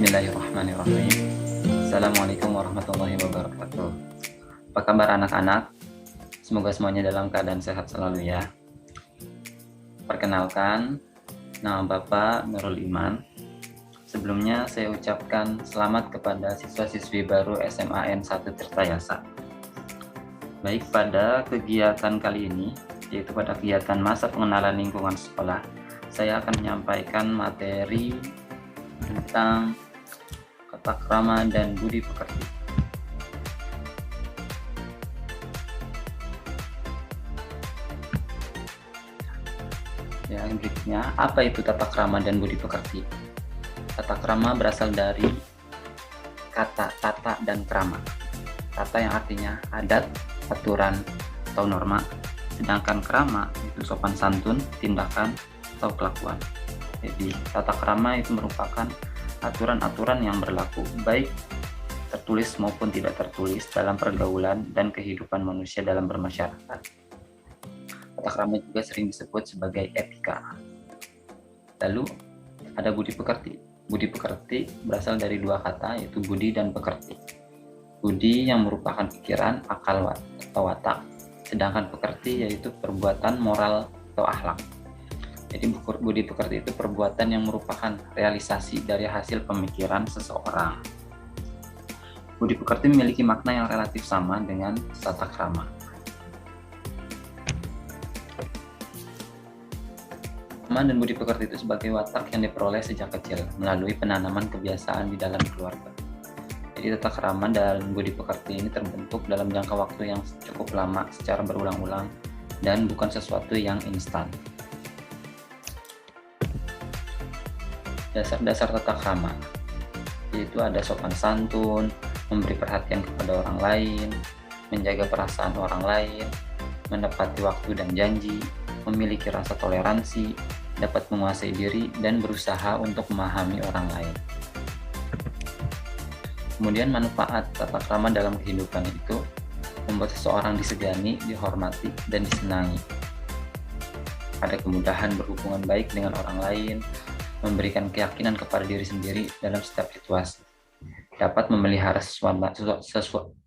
Bismillahirrahmanirrahim. Assalamualaikum warahmatullahi wabarakatuh. Apa kabar anak-anak? Semoga semuanya dalam keadaan sehat selalu ya. Perkenalkan, nama Bapak Nurul Iman. Sebelumnya saya ucapkan selamat kepada siswa-siswi baru SMAN 1 Tirtayasa. Baik, pada kegiatan kali ini, yaitu pada kegiatan masa pengenalan lingkungan sekolah, saya akan menyampaikan materi tentang tata krama dan budi pekerti. Ya, berikutnya, apa itu tata krama dan budi pekerti? Tata krama berasal dari kata tata dan krama. Tata yang artinya adat, aturan, atau norma, sedangkan krama itu sopan santun, tindakan, atau kelakuan. Jadi tata krama itu merupakan aturan-aturan yang berlaku baik tertulis maupun tidak tertulis dalam pergaulan dan kehidupan manusia dalam bermasyarakat. Tata krama juga sering disebut sebagai etika. Lalu ada budi pekerti. Budi pekerti berasal dari dua kata, yaitu budi dan pekerti. Budi yang merupakan pikiran, akal, atau watak, sedangkan pekerti yaitu perbuatan moral atau akhlak. Jadi budi pekerti itu perbuatan yang merupakan realisasi dari hasil pemikiran seseorang. Budi pekerti memiliki makna yang relatif sama dengan tata krama. Krama dan budi pekerti itu sebagai watak yang diperoleh sejak kecil melalui penanaman kebiasaan di dalam keluarga. Jadi tata krama dan budi pekerti ini terbentuk dalam jangka waktu yang cukup lama secara berulang-ulang dan bukan sesuatu yang instan. Dasar-dasar tata krama yaitu ada sopan santun, memberi perhatian kepada orang lain, menjaga perasaan orang lain, menepati waktu dan janji, memiliki rasa toleransi, dapat menguasai diri, dan berusaha untuk memahami orang lain. Kemudian manfaat tata krama dalam kehidupan itu membuat seseorang disegani, dihormati, dan disenangi. Ada kemudahan berhubungan baik dengan orang lain, memberikan keyakinan kepada diri sendiri dalam setiap situasi, dapat memelihara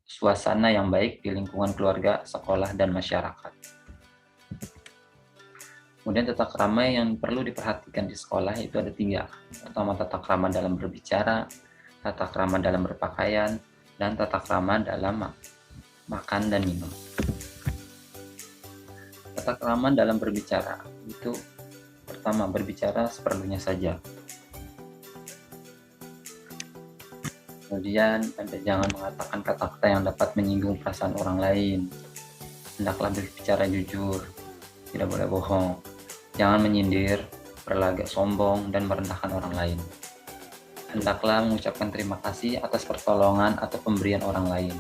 suasana yang baik di lingkungan keluarga, sekolah, dan masyarakat. Kemudian tata krama yang perlu diperhatikan di sekolah itu ada 3. Pertama, tata krama dalam berbicara, tata krama dalam berpakaian, dan tata krama dalam makan dan minum. Tata krama dalam berbicara itu pertama, berbicara seperlunya saja. Kemudian jangan mengatakan kata-kata yang dapat menyinggung perasaan orang lain. Hendaklah berbicara jujur, tidak boleh bohong. Jangan menyindir, berlagak sombong, dan merendahkan orang lain. Hendaklah mengucapkan terima kasih atas pertolongan atau pemberian orang lain.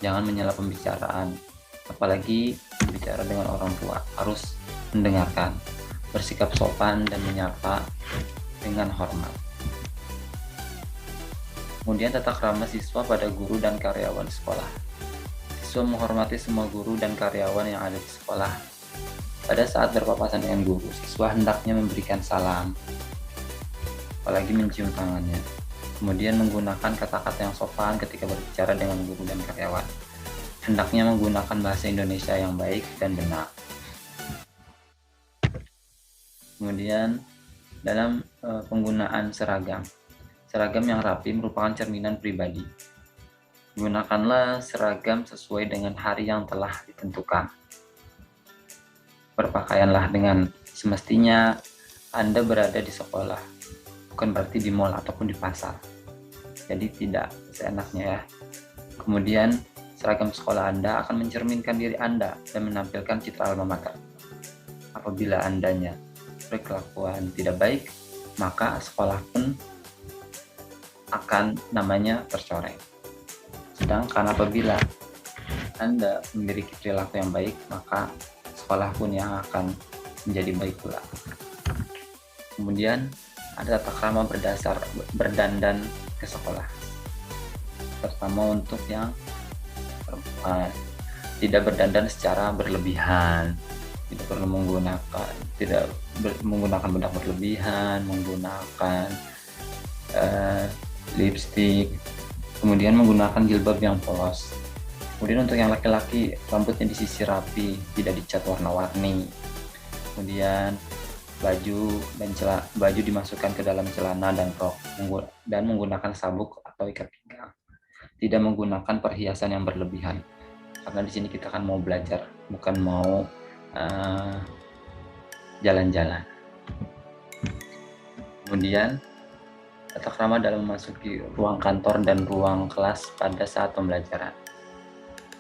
Jangan menyela pembicaraan, apalagi berbicara dengan orang tua. Harus mendengarkan, bersikap sopan, dan menyapa dengan hormat. Kemudian tata krama siswa pada guru dan karyawan sekolah. Siswa menghormati semua guru dan karyawan yang ada di sekolah. Pada saat berpapasan dengan guru, siswa hendaknya memberikan salam, apalagi mencium tangannya. Kemudian menggunakan kata-kata yang sopan ketika berbicara dengan guru dan karyawan. Hendaknya menggunakan bahasa Indonesia yang baik dan benar. Kemudian dalam penggunaan seragam yang rapi merupakan cerminan pribadi. Gunakanlah seragam sesuai dengan hari yang telah ditentukan. Berpakaianlah dengan semestinya. Anda berada di sekolah, bukan berarti di mall ataupun di pasar. Jadi tidak seenaknya ya. Kemudian seragam sekolah Anda akan mencerminkan diri Anda dan menampilkan citra alma mater. Apabila Andanya berkelakuan tidak baik, maka sekolah pun akan namanya tercoreng. Sedangkan apabila Anda memiliki perilaku yang baik, maka sekolah pun yang akan menjadi baik pula. Kemudian ada tata krama berdasar berdandan ke sekolah. Terutama untuk yang perempuan, tidak berdandan secara berlebihan, tidak perlu menggunakan bedak berlebihan, menggunakan lipstik, kemudian menggunakan jilbab yang polos. Kemudian untuk yang laki-laki, rambutnya disisir rapi, tidak dicat warna-warni. Kemudian baju dimasukkan ke dalam celana dan rok, dan menggunakan sabuk atau ikat pinggang. Tidak menggunakan perhiasan yang berlebihan, karena di sini kita kan mau belajar, bukan mau jalan-jalan. Kemudian tata krama dalam memasuki ruang kantor dan ruang kelas pada saat pembelajaran.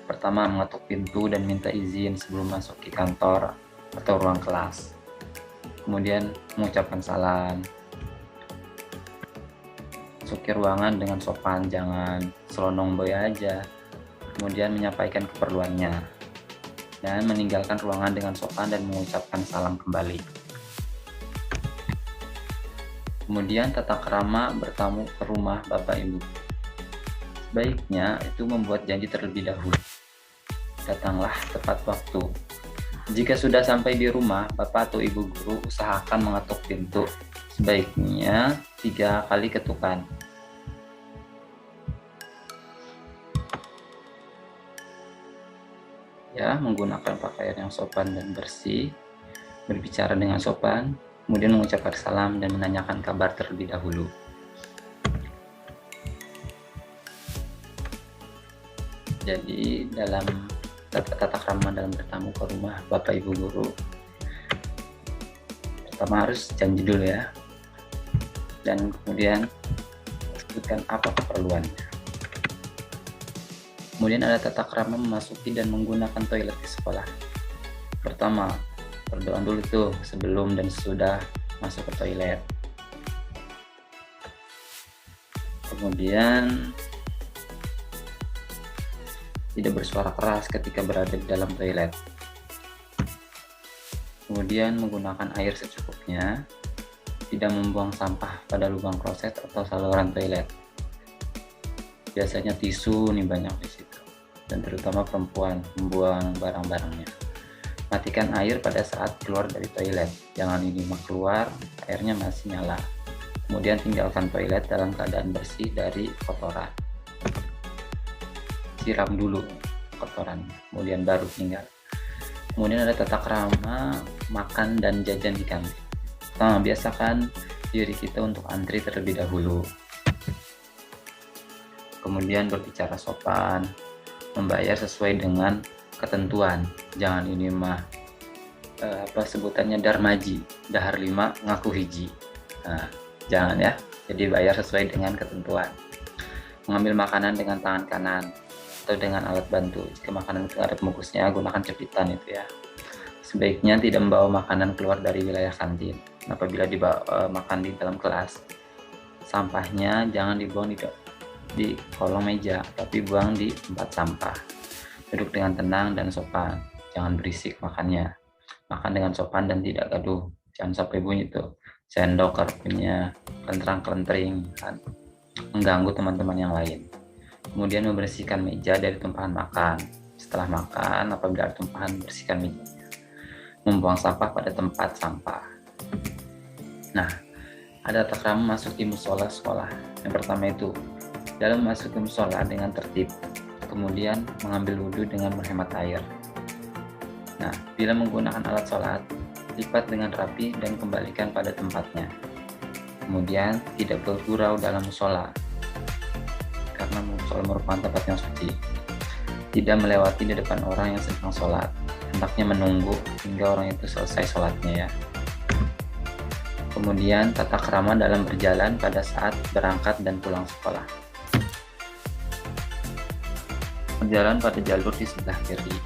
Pertama, mengetuk pintu dan minta izin sebelum masuk ke kantor atau ruang kelas. Kemudian mengucapkan salam. Masuk ke ruangan dengan sopan, jangan selonong boy aja. Kemudian menyampaikan keperluannya. Dan meninggalkan ruangan dengan sopan dan mengucapkan salam kembali. Kemudian tata krama bertamu ke rumah Bapak Ibu. Sebaiknya itu membuat janji terlebih dahulu. Datanglah tepat waktu. Jika sudah sampai di rumah, Bapak atau Ibu guru usahakan mengetuk pintu. Sebaiknya 3 kali ketukan. Ya, menggunakan pakaian yang sopan dan bersih, berbicara dengan sopan, kemudian mengucapkan salam dan menanyakan kabar terlebih dahulu. Jadi dalam tata krama dalam bertamu ke rumah Bapak Ibu guru, pertama harus janji dulu ya, dan kemudian sebutkan apa keperluannya. Kemudian ada tata krama memasuki dan menggunakan toilet di sekolah. Pertama, berdoa dulu tuh sebelum dan sesudah masuk ke toilet. Kemudian tidak bersuara keras ketika berada di dalam toilet. Kemudian menggunakan air secukupnya, tidak membuang sampah pada lubang kloset atau saluran toilet. Biasanya tisu nih banyak di situ, dan terutama perempuan membuang barang-barangnya. Matikan air pada saat keluar dari toilet, jangan ini keluar, airnya masih nyala. Kemudian tinggalkan toilet dalam keadaan bersih dari kotoran. Siram dulu kotoran, kemudian baru tinggal. Kemudian ada tata krama makan dan jajan di kantin. Biasakan diri kita untuk antri terlebih dahulu. Kemudian berbicara sopan, membayar sesuai dengan ketentuan. Jangan ini sebutannya darmaji, dahar 5 ngaku hiji. Jangan ya. Jadi bayar sesuai dengan ketentuan. Mengambil makanan dengan tangan kanan atau dengan alat bantu. Jika makanan itu ada pembungkusnya, gunakan jepitan itu ya. Sebaiknya tidak membawa makanan keluar dari wilayah kantin. Apabila makan di dalam kelas, sampahnya jangan dibuang di kolong meja, tapi buang di tempat sampah. Duduk dengan tenang dan sopan, jangan berisik makannya. Makan dengan sopan dan tidak gaduh. Jangan sampai bunyi tuh sendok, garpunya kelentrang-kelentring, kan mengganggu teman-teman yang lain. Kemudian membersihkan meja dari tumpahan makan. Setelah makan, apabila ada tumpahan, bersihkan meja. Membuang sampah pada tempat sampah. Nah, ada tata krama masuk di musola sekolah. Yang pertama itu, dalam masuk ke musola dengan tertib. Kemudian mengambil wudhu dengan menghemat air. Nah, bila menggunakan alat sholat, lipat dengan rapi dan kembalikan pada tempatnya. Kemudian tidak bergurau dalam musola, karena musola merupakan tempat yang suci. Tidak melewati di depan orang yang sedang sholat. Hendaknya menunggu hingga orang itu selesai sholatnya ya. Kemudian tata krama dalam berjalan pada saat berangkat dan pulang sekolah. Berjalan pada jalur di sebelah kiri.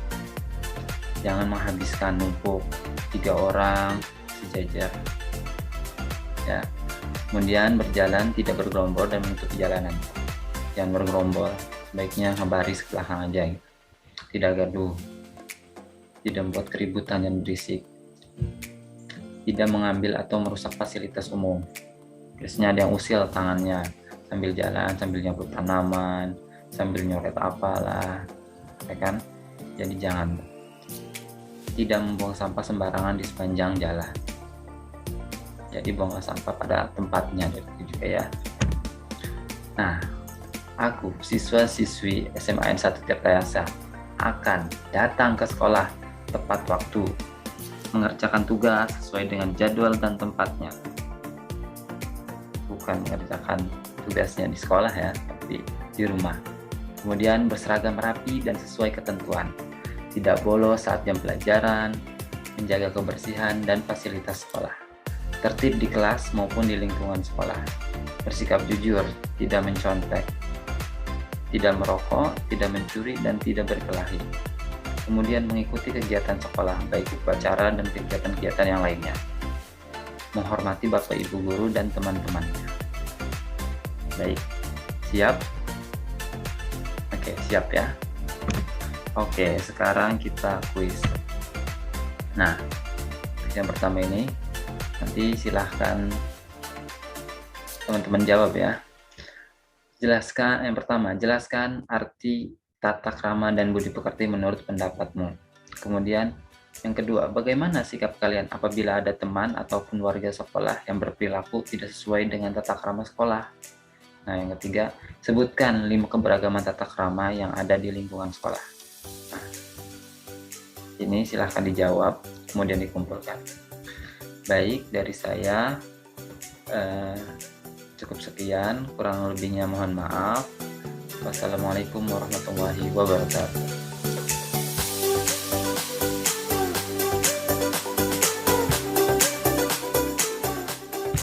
Jangan menghabiskan numpuk 3 orang sejajar. Ya. Kemudian berjalan tidak bergerombol dan menutupi jalanan. Jangan bergerombol, sebaiknya ngebaris ke belakang aja gitu. Tidak gaduh, tidak membuat keributan dan berisik, tidak mengambil atau merusak fasilitas umum. Biasanya ada yang usil tangannya sambil jalan, sambil nyabut tanaman, sambil nyoret apalah, ya kan? Jadi jangan. Tidak membuang sampah sembarangan di sepanjang jalan. Jadi buanglah sampah pada tempatnya juga ya. Nah, aku, siswa-siswi SMAN 1 Tirtayasa, akan datang ke sekolah tepat waktu, mengerjakan tugas sesuai dengan jadwal dan tempatnya. Bukan mengerjakan tugasnya di sekolah ya, tapi di rumah. Kemudian berseragam rapi dan sesuai ketentuan. Tidak bolos saat jam pelajaran, menjaga kebersihan dan fasilitas sekolah. Tertib di kelas maupun di lingkungan sekolah. Bersikap jujur, tidak mencontek, tidak merokok, tidak mencuri, dan tidak berkelahi. Kemudian mengikuti kegiatan sekolah, baik upacara dan kegiatan-kegiatan yang lainnya. Menghormati Bapak Ibu guru dan teman-temannya. Baik, siap? Oke, siap ya. Oke, sekarang kita kuis. Nah, yang pertama ini, nanti silahkan teman-teman jawab ya. Jelaskan, yang pertama, jelaskan arti tata krama dan budi pekerti menurut pendapatmu. Kemudian, yang kedua, bagaimana sikap kalian apabila ada teman ataupun warga sekolah yang berperilaku tidak sesuai dengan tata krama sekolah? Nah, yang ketiga, sebutkan 5 keberagaman tata krama yang ada di lingkungan sekolah. Nah, ini silahkan dijawab, kemudian dikumpulkan. Baik, dari saya cukup sekian, kurang lebihnya mohon maaf. Wassalamualaikum warahmatullahi wabarakatuh.